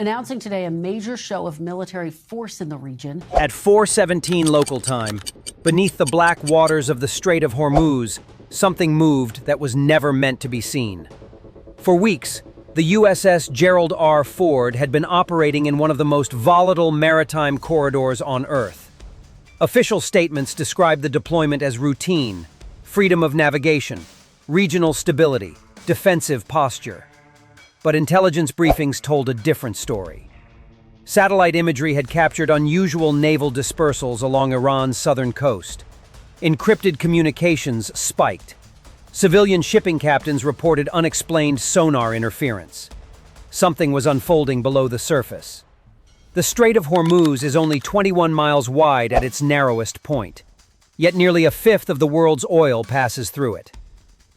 announcing today a major show of military force in the region. At 4:17 local time, beneath the black waters of the Strait of Hormuz, something moved that was never meant to be seen. For weeks, the USS Gerald R had been operating in one of the most volatile maritime corridors on Earth. Official statements describe the deployment as routine, freedom of navigation, regional stability, defensive posture. But intelligence briefings told a different story. Satellite imagery had captured unusual naval dispersals along Iran's southern coast. Encrypted communications spiked. Civilian shipping captains reported unexplained sonar interference. Something was unfolding below the surface. The Strait of Hormuz is only 21 miles wide at its narrowest point, yet nearly a fifth of the world's oil passes through it.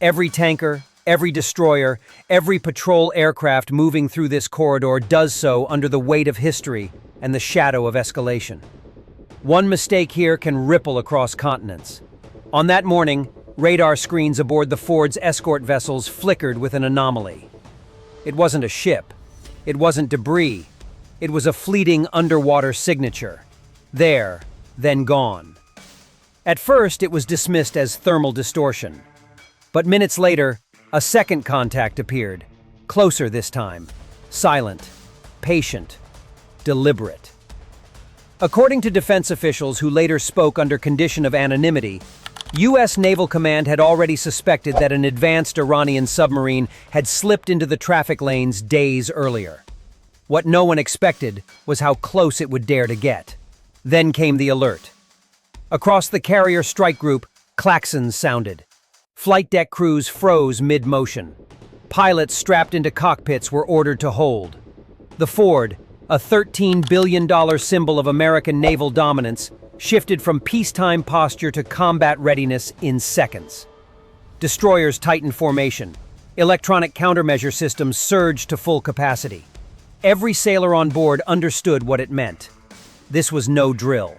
Every tanker, every destroyer, every patrol aircraft moving through this corridor does so under the weight of history and the shadow of escalation. One mistake here can ripple across continents. On that morning, radar screens aboard the Ford's escort vessels flickered with an anomaly. It wasn't a ship. It wasn't debris. It was a fleeting underwater signature. There, then gone. At first, it was dismissed as thermal distortion. But minutes later, a second contact appeared. Closer this time. Silent. Patient. Deliberate. According to defense officials who later spoke under condition of anonymity, U.S. Naval Command had already suspected that an advanced Iranian submarine had slipped into the traffic lanes days earlier. What no one expected was how close it would dare to get. Then came the alert. Across the carrier strike group, klaxons sounded. Flight deck crews froze mid-motion. Pilots strapped into cockpits were ordered to hold. The Ford, a $13 billion symbol of American naval dominance, shifted from peacetime posture to combat readiness in seconds. Destroyers tightened formation. Electronic countermeasure systems surged to full capacity. Every sailor on board understood what it meant. This was no drill.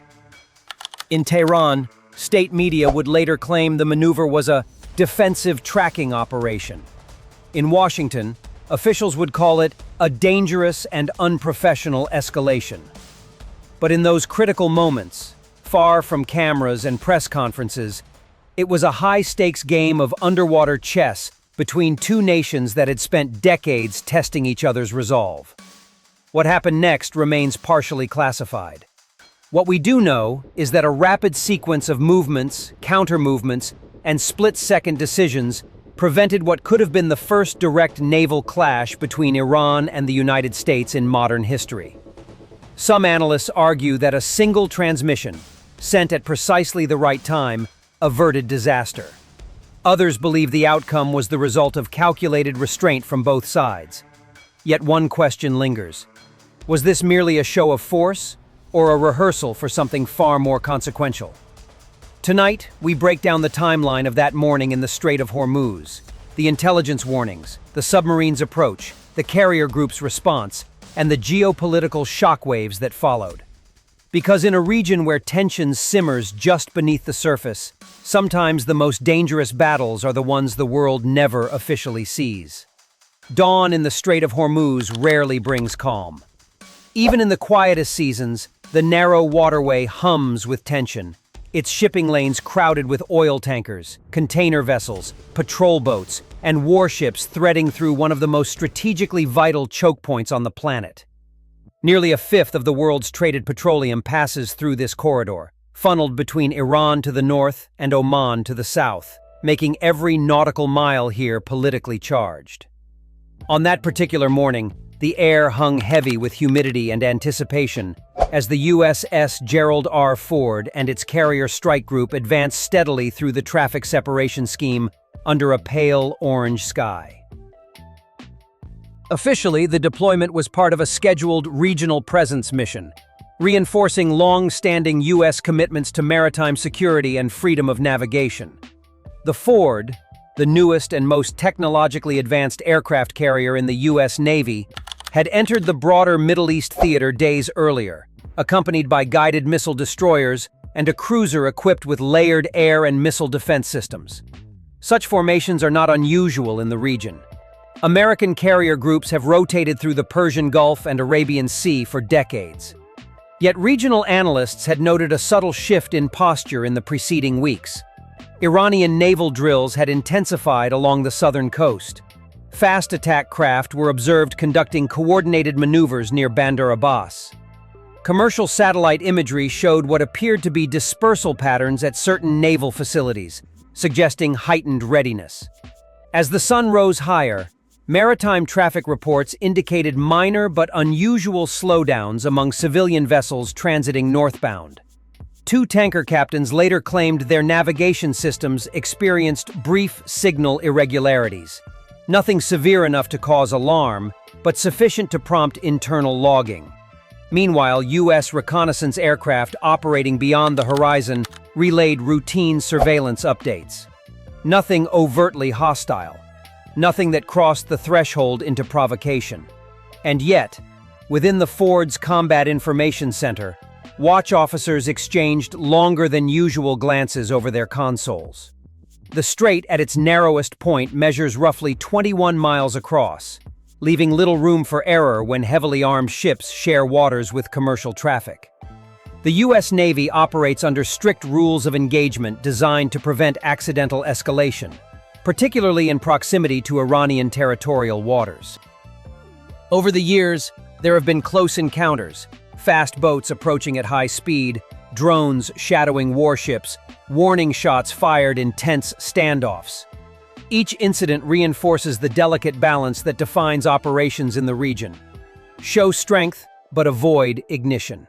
In Tehran, state media would later claim the maneuver was a defensive tracking operation. In Washington, officials would call it a dangerous and unprofessional escalation. But in those critical moments, far from cameras and press conferences, it was a high-stakes game of underwater chess between two nations that had spent decades testing each other's resolve. What happened next remains partially classified. What we do know is that a rapid sequence of movements, counter-movements, and split-second decisions prevented what could have been the first direct naval clash between Iran and the United States in modern history. Some analysts argue that a single transmission, sent at precisely the right time, averted disaster. Others believe the outcome was the result of calculated restraint from both sides. Yet one question lingers. Was this merely a show of force, or a rehearsal for something far more consequential? Tonight, we break down the timeline of that morning in the Strait of Hormuz, the intelligence warnings, the submarine's approach, the carrier group's response, and the geopolitical shockwaves that followed. Because in a region where tension simmers just beneath the surface, sometimes the most dangerous battles are the ones the world never officially sees. Dawn in the Strait of Hormuz rarely brings calm. Even in the quietest seasons, the narrow waterway hums with tension, its shipping lanes crowded with oil tankers, container vessels, patrol boats, and warships threading through one of the most strategically vital choke points on the planet. Nearly a fifth of the world's traded petroleum passes through this corridor, funneled between Iran to the north and Oman to the south, making every nautical mile here politically charged. On that particular morning, the air hung heavy with humidity and anticipation as the USS Gerald R and its carrier strike group advanced steadily through the traffic separation scheme under a pale orange sky. Officially, the deployment was part of a scheduled regional presence mission, reinforcing long-standing U.S. commitments to maritime security and freedom of navigation. The Ford, the newest and most technologically advanced aircraft carrier in the U.S. Navy, had entered the broader Middle East theater days earlier, accompanied by guided missile destroyers and a cruiser equipped with layered air and missile defense systems. Such formations are not unusual in the region. American carrier groups have rotated through the Persian Gulf and Arabian Sea for decades. Yet regional analysts had noted a subtle shift in posture in the preceding weeks. Iranian naval drills had intensified along the southern coast. Fast attack craft were observed conducting coordinated maneuvers near Bandar Abbas. Commercial satellite imagery showed what appeared to be dispersal patterns at certain naval facilities, suggesting heightened readiness. As the sun rose higher, maritime traffic reports indicated minor but unusual slowdowns among civilian vessels transiting northbound. Two tanker captains later claimed their navigation systems experienced brief signal irregularities. Nothing severe enough to cause alarm, but sufficient to prompt internal logging. Meanwhile, U.S. reconnaissance aircraft operating beyond the horizon relayed routine surveillance updates. Nothing overtly hostile. Nothing that crossed the threshold into provocation. And yet, within the Ford's Combat Information Center, watch officers exchanged longer than usual glances over their consoles. The strait at its narrowest point measures roughly 21 miles across, leaving little room for error when heavily armed ships share waters with commercial traffic. The U.S. Navy operates under strict rules of engagement designed to prevent accidental escalation, particularly in proximity to Iranian territorial waters. Over the years, there have been close encounters, fast boats approaching at high speed, drones shadowing warships, warning shots fired in tense standoffs. Each incident reinforces the delicate balance that defines operations in the region. Show strength, but avoid ignition.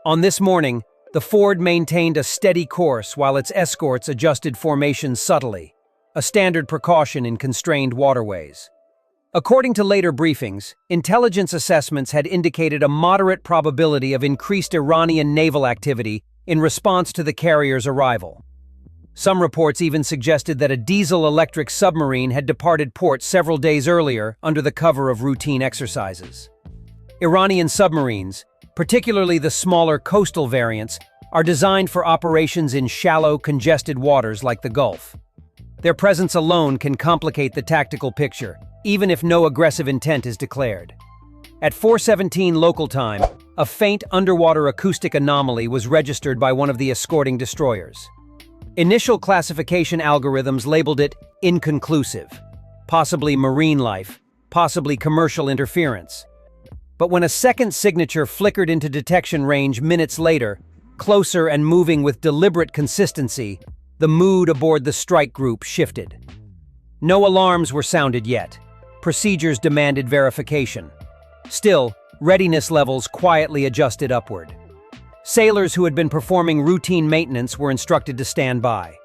On this morning, the Ford maintained a steady course while its escorts adjusted formations subtly, a standard precaution in constrained waterways. According to later briefings, intelligence assessments had indicated a moderate probability of increased Iranian naval activity in response to the carrier's arrival. Some reports even suggested that a diesel-electric submarine had departed port several days earlier under the cover of routine exercises. Iranian submarines, particularly the smaller coastal variants, are designed for operations in shallow, congested waters like the Gulf. Their presence alone can complicate the tactical picture, even if no aggressive intent is declared. At 4:17 local time, a faint underwater acoustic anomaly was registered by one of the escorting destroyers. Initial classification algorithms labeled it inconclusive, possibly marine life, possibly commercial interference. But when a second signature flickered into detection range minutes later, closer and moving with deliberate consistency, the mood aboard the strike group shifted. No alarms were sounded yet. Procedures demanded verification. Still, readiness levels quietly adjusted upward. Sailors who had been performing routine maintenance were instructed to stand by.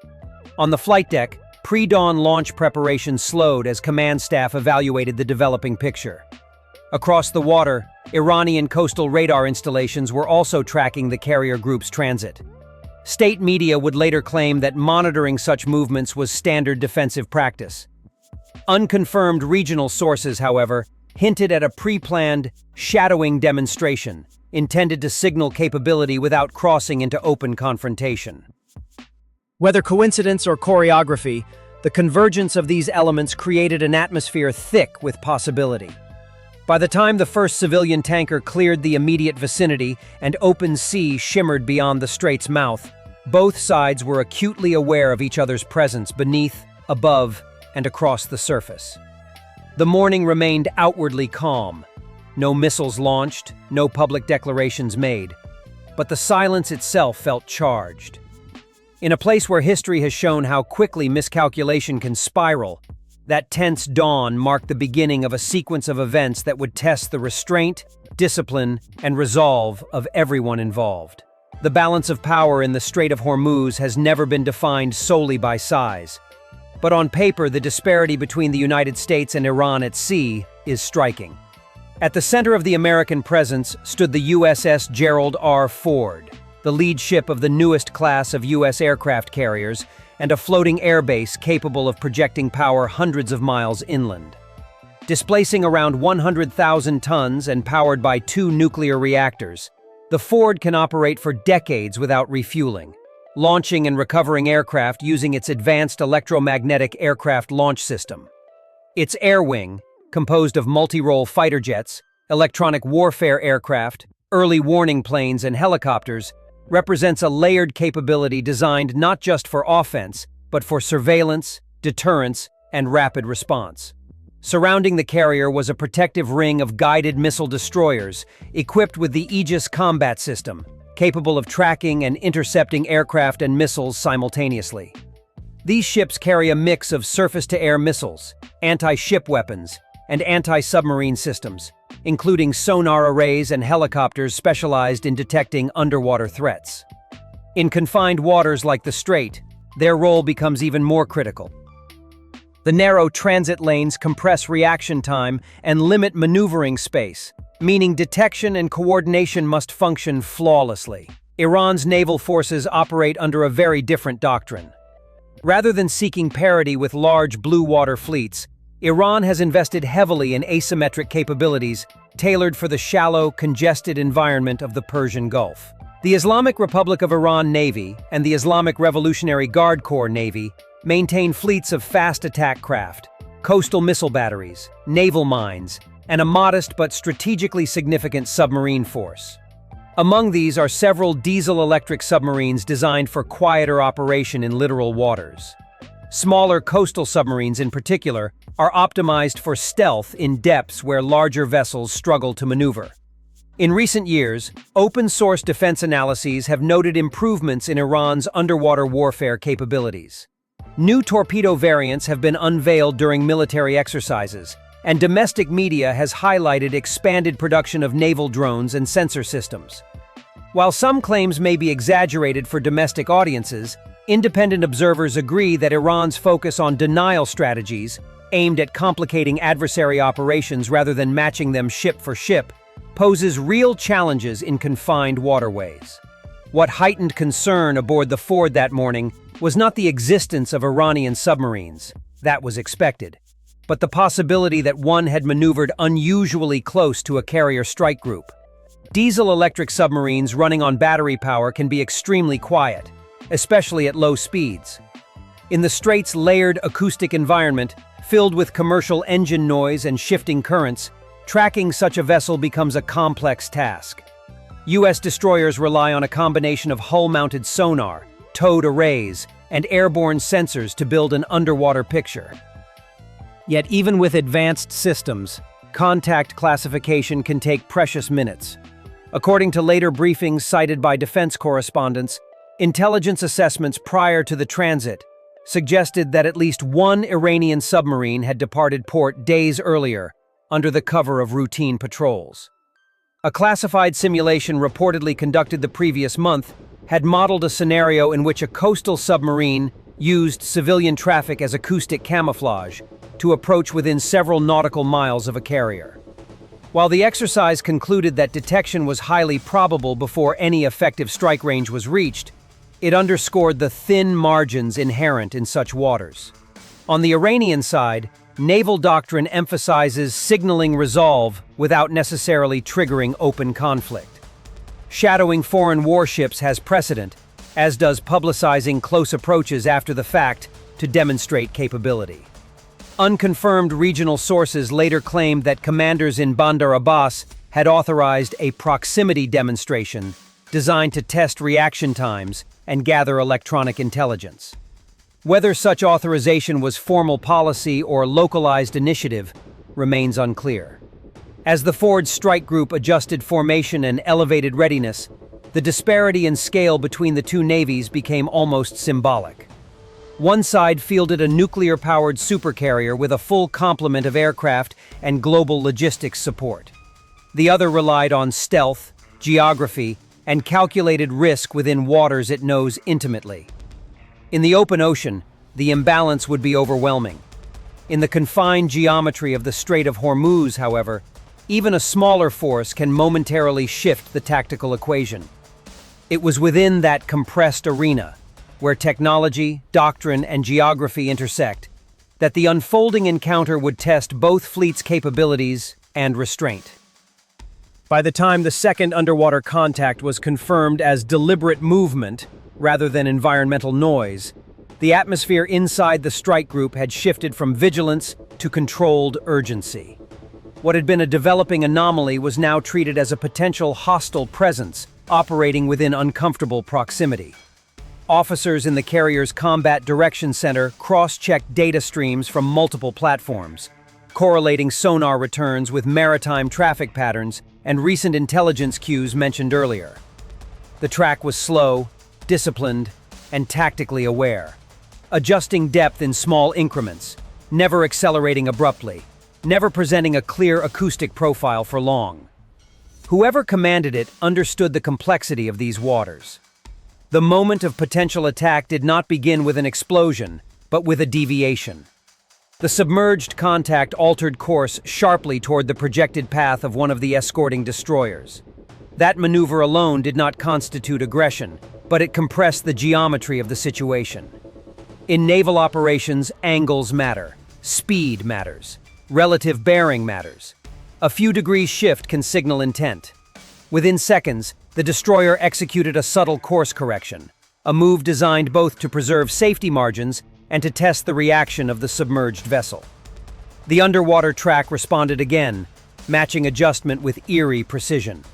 On the flight deck, pre-dawn launch preparations slowed as command staff evaluated the developing picture. Across the water, Iranian coastal radar installations were also tracking the carrier group's transit. State media would later claim that monitoring such movements was standard defensive practice. Unconfirmed regional sources, however, hinted at a pre-planned, shadowing demonstration intended to signal capability without crossing into open confrontation. Whether coincidence or choreography, the convergence of these elements created an atmosphere thick with possibility. By the time the first civilian tanker cleared the immediate vicinity and open sea shimmered beyond the strait's mouth, both sides were acutely aware of each other's presence beneath, above, and across the surface. The morning remained outwardly calm. No missiles launched, no public declarations made. But the silence itself felt charged. In a place where history has shown how quickly miscalculation can spiral, that tense dawn marked the beginning of a sequence of events that would test the restraint, discipline, and resolve of everyone involved. The balance of power in the Strait of Hormuz has never been defined solely by size. But on paper, the disparity between the United States and Iran at sea is striking. At the center of the American presence stood the USS Gerald R. Ford, the lead ship of the newest class of U.S. aircraft carriers, and a floating airbase capable of projecting power hundreds of miles inland. Displacing around 100,000 tons and powered by 2 nuclear reactors, the Ford can operate for decades without refueling, launching and recovering aircraft using its advanced electromagnetic aircraft launch system. Its air wing, composed of multi-role fighter jets, electronic warfare aircraft, early warning planes, and helicopters, represents a layered capability designed not just for offense, but for surveillance, deterrence, and rapid response. Surrounding the carrier was a protective ring of guided missile destroyers, equipped with the Aegis combat system, capable of tracking and intercepting aircraft and missiles simultaneously. These ships carry a mix of surface-to-air missiles, anti-ship weapons, and anti-submarine systems, including sonar arrays and helicopters specialized in detecting underwater threats. In confined waters like the Strait, their role becomes even more critical. The narrow transit lanes compress reaction time and limit maneuvering space, meaning detection and coordination must function flawlessly. Iran's naval forces operate under a very different doctrine. Rather than seeking parity with large blue water fleets, Iran has invested heavily in asymmetric capabilities tailored for the shallow, congested environment of the Persian Gulf. The Islamic Republic of Iran Navy and the Islamic Revolutionary Guard Corps Navy maintain fleets of fast attack craft, coastal missile batteries, naval mines, and a modest but strategically significant submarine force. Among these are several diesel-electric submarines designed for quieter operation in littoral waters. Smaller coastal submarines in particular are optimized for stealth in depths where larger vessels struggle to maneuver. In recent years, open-source defense analyses have noted improvements in Iran's underwater warfare capabilities. New torpedo variants have been unveiled during military exercises, and domestic media has highlighted expanded production of naval drones and sensor systems. While some claims may be exaggerated for domestic audiences, independent observers agree that Iran's focus on denial strategies, aimed at complicating adversary operations rather than matching them ship for ship, poses real challenges in confined waterways. What heightened concern aboard the Ford that morning was not the existence of Iranian submarines, that was expected, but the possibility that one had maneuvered unusually close to a carrier strike group. Diesel-electric submarines running on battery power can be extremely quiet, especially at low speeds. In the Strait's layered acoustic environment, filled with commercial engine noise and shifting currents, tracking such a vessel becomes a complex task. U.S. destroyers rely on a combination of hull-mounted sonar, towed arrays, and airborne sensors to build an underwater picture. Yet even with advanced systems, contact classification can take precious minutes. According to later briefings cited by defense correspondents, intelligence assessments prior to the transit suggested that at least one Iranian submarine had departed port days earlier, under the cover of routine patrols. A classified simulation reportedly conducted the previous month had modeled a scenario in which a coastal submarine used civilian traffic as acoustic camouflage to approach within several nautical miles of a carrier. While the exercise concluded that detection was highly probable before any effective strike range was reached, it underscored the thin margins inherent in such waters. On the Iranian side, naval doctrine emphasizes signaling resolve without necessarily triggering open conflict. Shadowing foreign warships has precedent, as does publicizing close approaches after the fact to demonstrate capability. Unconfirmed regional sources later claimed that commanders in Bandar Abbas had authorized a proximity demonstration designed to test reaction times and gather electronic intelligence. Whether such authorization was formal policy or localized initiative remains unclear. As the Ford strike group adjusted formation and elevated readiness, the disparity in scale between the two navies became almost symbolic. One side fielded a nuclear-powered supercarrier with a full complement of aircraft and global logistics support. The other relied on stealth, geography, and calculated risk within waters it knows intimately. In the open ocean, the imbalance would be overwhelming. In the confined geometry of the Strait of Hormuz, however, even a smaller force can momentarily shift the tactical equation. It was within that compressed arena, where technology, doctrine, and geography intersect, that the unfolding encounter would test both fleets' capabilities and restraint. By the time the second underwater contact was confirmed as deliberate movement rather than environmental noise, the atmosphere inside the strike group had shifted from vigilance to controlled urgency. What had been a developing anomaly was now treated as a potential hostile presence operating within uncomfortable proximity. Officers in the carrier's Combat Direction Center cross-checked data streams from multiple platforms, correlating sonar returns with maritime traffic patterns and recent intelligence cues mentioned earlier. The track was slow, disciplined, and tactically aware, adjusting depth in small increments, never accelerating abruptly, never presenting a clear acoustic profile for long. Whoever commanded it understood the complexity of these waters. The moment of potential attack did not begin with an explosion, but with a deviation. The submerged contact altered course sharply toward the projected path of one of the escorting destroyers. That maneuver alone did not constitute aggression, but it compressed the geometry of the situation. In naval operations, angles matter, speed matters, relative bearing matters. A few degrees shift can signal intent. Within seconds, the destroyer executed a subtle course correction, a move designed both to preserve safety margins and to test the reaction of the submerged vessel. The underwater track responded again, matching adjustment with eerie precision.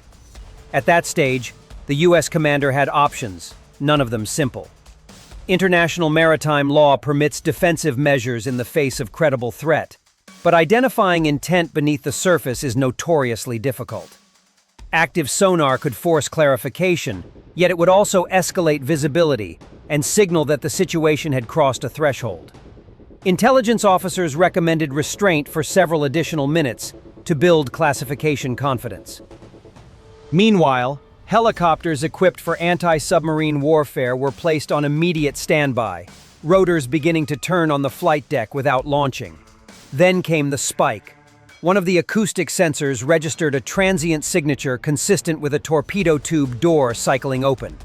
At that stage, the U.S. commander had options, none of them simple. International maritime law permits defensive measures in the face of credible threat, but identifying intent beneath the surface is notoriously difficult. Active sonar could force clarification, yet it would also escalate visibility and signal that the situation had crossed a threshold. Intelligence officers recommended restraint for several additional minutes to build classification confidence. Meanwhile, helicopters equipped for anti-submarine warfare were placed on immediate standby, rotors beginning to turn on the flight deck without launching. Then came the spike. One of the acoustic sensors registered a transient signature consistent with a torpedo tube door cycling open.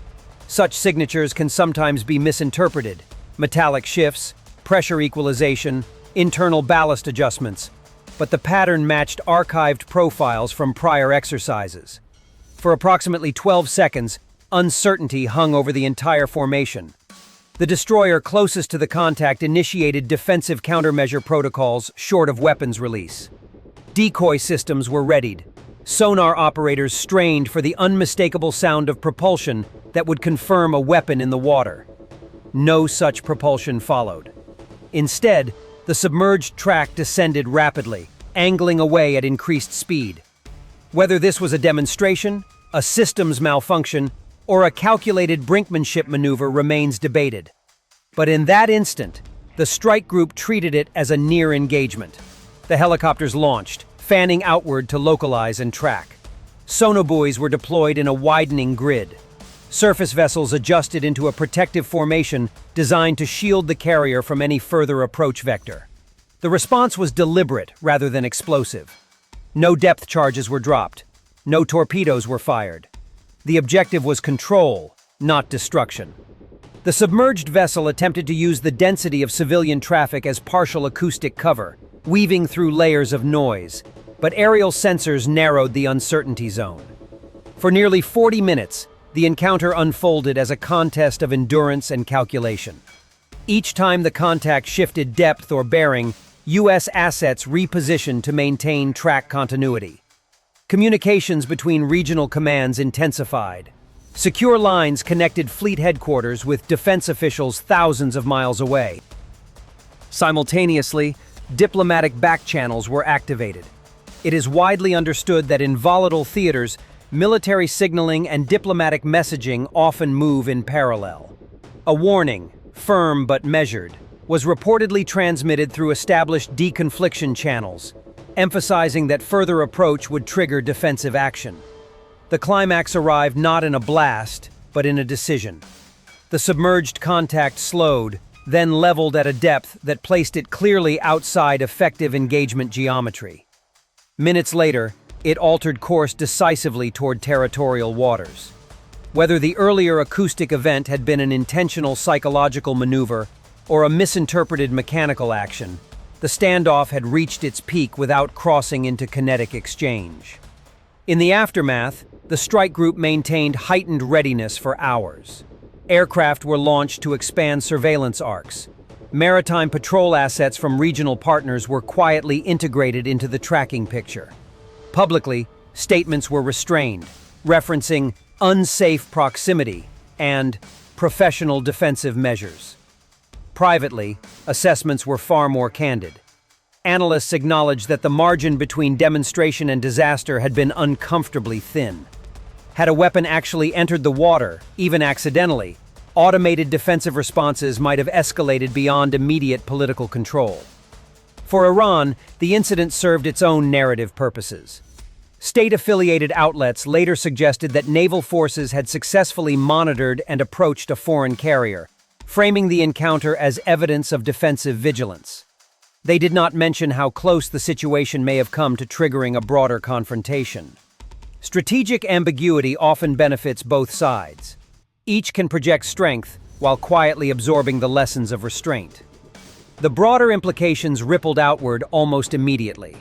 Such signatures can sometimes be misinterpreted: metallic shifts, pressure equalization, internal ballast adjustments. But the pattern matched archived profiles from prior exercises. For approximately 12 seconds, uncertainty hung over the entire formation. The destroyer closest to the contact initiated defensive countermeasure protocols short of weapons release. Decoy systems were readied. Sonar operators strained for the unmistakable sound of propulsion that would confirm a weapon in the water. No such propulsion followed. Instead, the submerged track descended rapidly, angling away at increased speed. Whether this was a demonstration, a systems malfunction, or a calculated brinkmanship maneuver remains debated. But in that instant, the strike group treated it as a near engagement. The helicopters launched, fanning outward to localize and track. Sonobuoys were deployed in a widening grid. Surface vessels adjusted into a protective formation designed to shield the carrier from any further approach vector. The response was deliberate rather than explosive. No depth charges were dropped. No torpedoes were fired. The objective was control, not destruction. The submerged vessel attempted to use the density of civilian traffic as partial acoustic cover, weaving through layers of noise, but aerial sensors narrowed the uncertainty zone. For nearly 40 minutes, the encounter unfolded as a contest of endurance and calculation. Each time the contact shifted depth or bearing, U.S. assets repositioned to maintain track continuity. Communications between regional commands intensified. Secure lines connected fleet headquarters with defense officials thousands of miles away. Simultaneously, diplomatic back channels were activated. It is widely understood that in volatile theaters, military signaling and diplomatic messaging often move in parallel. A warning, firm but measured, was reportedly transmitted through established deconfliction channels, emphasizing that further approach would trigger defensive action. The climax arrived not in a blast, but in a decision. The submerged contact slowed, then leveled at a depth that placed it clearly outside effective engagement geometry. Minutes later, it altered course decisively toward territorial waters. Whether the earlier acoustic event had been an intentional psychological maneuver or a misinterpreted mechanical action, the standoff had reached its peak without crossing into kinetic exchange. In the aftermath, the strike group maintained heightened readiness for hours. Aircraft were launched to expand surveillance arcs. maritime patrol assets from regional partners were quietly integrated into the tracking picture. Publicly, statements were restrained, referencing unsafe proximity and professional defensive measures. Privately, assessments were far more candid. Analysts acknowledged that the margin between demonstration and disaster had been uncomfortably thin. Had a weapon actually entered the water, even accidentally, automated defensive responses might have escalated beyond immediate political control. For Iran, the incident served its own narrative purposes. State-affiliated outlets later suggested that naval forces had successfully monitored and approached a foreign carrier, framing the encounter as evidence of defensive vigilance. They did not mention how close the situation may have come to triggering a broader confrontation. Strategic ambiguity often benefits both sides. Each can project strength while quietly absorbing the lessons of restraint. The broader implications rippled outward almost immediately.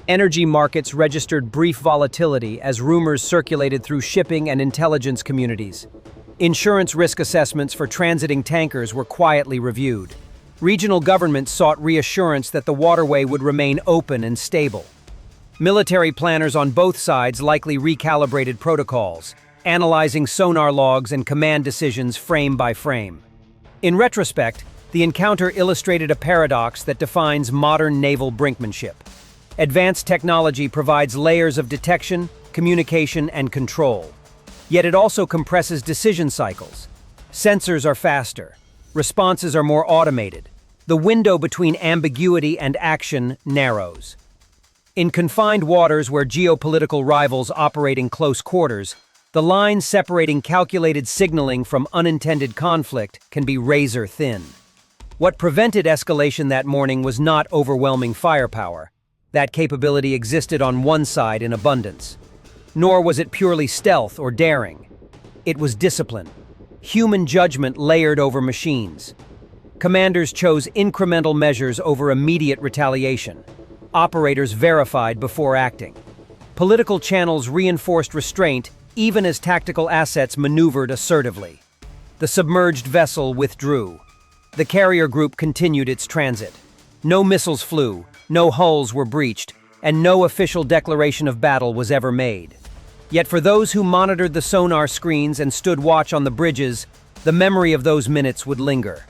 Energy markets registered brief volatility as rumors circulated through shipping and intelligence communities. Insurance risk assessments for transiting tankers were quietly reviewed. Regional governments sought reassurance that the waterway would remain open and stable. Military planners on both sides likely recalibrated protocols, analyzing sonar logs and command decisions frame by frame. In retrospect, the encounter illustrated a paradox that defines modern naval brinkmanship. Advanced technology provides layers of detection, communication, and control. Yet it also compresses decision cycles. Sensors are faster. Responses are more automated. The window between ambiguity and action narrows. In confined waters where geopolitical rivals operate in close quarters, the line separating calculated signaling from unintended conflict can be razor thin. What prevented escalation that morning was not overwhelming firepower. That capability existed on one side in abundance. Nor was it purely stealth or daring. It was discipline. Human judgment layered over machines. Commanders chose incremental measures over immediate retaliation. Operators verified before acting. Political channels reinforced restraint even as tactical assets maneuvered assertively. The submerged vessel withdrew. The carrier group continued its transit. No missiles flew, no hulls were breached, and no official declaration of battle was ever made. Yet for those who monitored the sonar screens and stood watch on the bridges, the memory of those minutes would linger.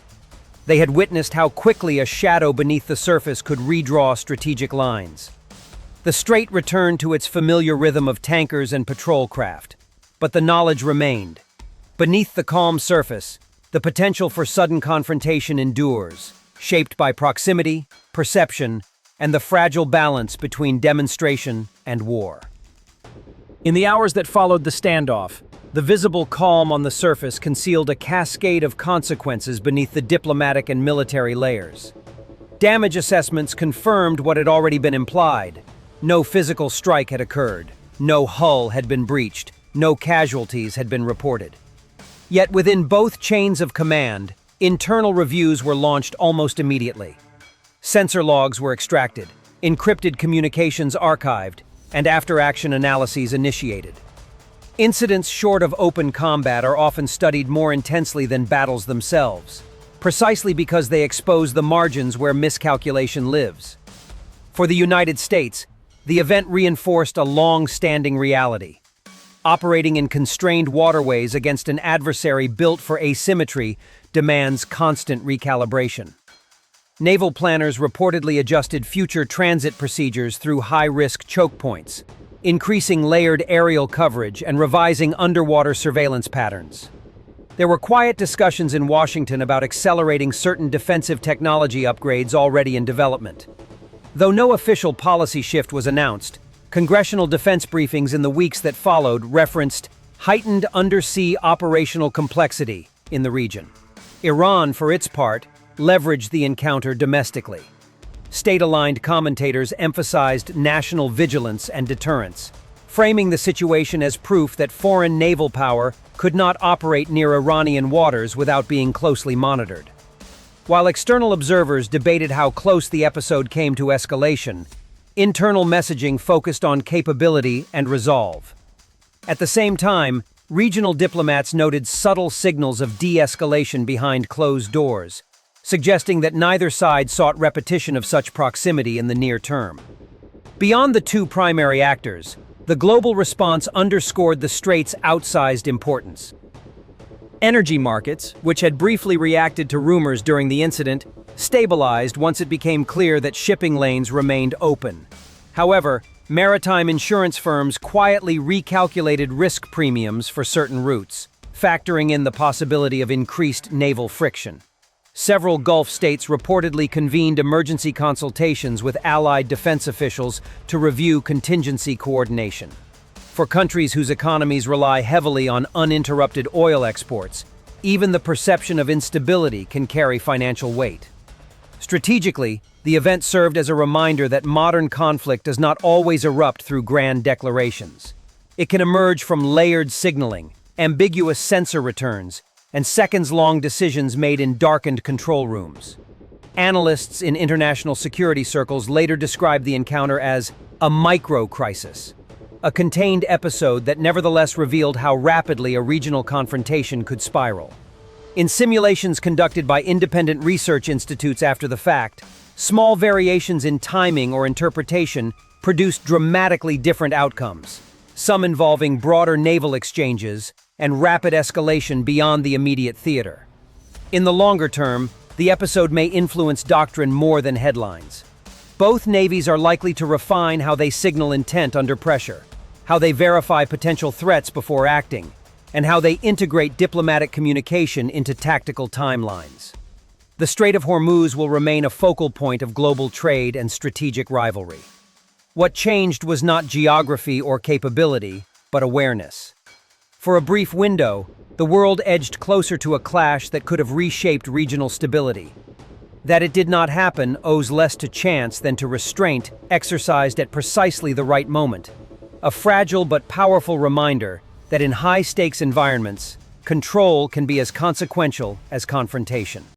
They had witnessed how quickly a shadow beneath the surface could redraw strategic lines. The strait returned to its familiar rhythm of tankers and patrol craft, but the knowledge remained. Beneath the calm surface, the potential for sudden confrontation endures, shaped by proximity, perception, and the fragile balance between demonstration and war. In the hours that followed the standoff, the visible calm on the surface concealed a cascade of consequences beneath the diplomatic and military layers. Damage assessments confirmed what had already been implied. No physical strike had occurred, no hull had been breached, no casualties had been reported. Yet within both chains of command, internal reviews were launched almost immediately. Sensor logs were extracted, encrypted communications archived, and after-action analyses initiated. Incidents short of open combat are often studied more intensely than battles themselves, precisely because they expose the margins where miscalculation lives. For the United States, the event reinforced a long-standing reality. Operating in constrained waterways against an adversary built for asymmetry demands constant recalibration. Naval planners reportedly adjusted future transit procedures through high-risk choke points, increasing layered aerial coverage and revising underwater surveillance patterns. There were quiet discussions in Washington about accelerating certain defensive technology upgrades already in development. Though no official policy shift was announced, congressional defense briefings in the weeks that followed referenced heightened undersea operational complexity in the region. Iran, for its part, leveraged the encounter domestically. State-aligned commentators emphasized national vigilance and deterrence, framing the situation as proof that foreign naval power could not operate near Iranian waters without being closely monitored. While external observers debated how close the episode came to escalation, internal messaging focused on capability and resolve. At the same time, regional diplomats noted subtle signals of de-escalation behind closed doors, suggesting that neither side sought repetition of such proximity in the near term. Beyond the two primary actors, the global response underscored the strait's outsized importance. Energy markets, which had briefly reacted to rumors during the incident, stabilized once it became clear that shipping lanes remained open. However, maritime insurance firms quietly recalculated risk premiums for certain routes, factoring in the possibility of increased naval friction. Several Gulf states reportedly convened emergency consultations with allied defense officials to review contingency coordination. For countries whose economies rely heavily on uninterrupted oil exports, even the perception of instability can carry financial weight. Strategically, the event served as a reminder that modern conflict does not always erupt through grand declarations. It can emerge from layered signaling, ambiguous sensor returns, and seconds-long decisions made in darkened control rooms. Analysts in international security circles later described the encounter as a micro-crisis, a contained episode that nevertheless revealed how rapidly a regional confrontation could spiral. In simulations conducted by independent research institutes after the fact, small variations in timing or interpretation produced dramatically different outcomes, some involving broader naval exchanges and rapid escalation beyond the immediate theater. In the longer term, the episode may influence doctrine more than headlines. Both navies are likely to refine how they signal intent under pressure, how they verify potential threats before acting, and how they integrate diplomatic communication into tactical timelines. The Strait of Hormuz will remain a focal point of global trade and strategic rivalry. What changed was not geography or capability, but awareness. For a brief window, the world edged closer to a clash that could have reshaped regional stability. That it did not happen owes less to chance than to restraint exercised at precisely the right moment. A fragile but powerful reminder that in high-stakes environments, control can be as consequential as confrontation.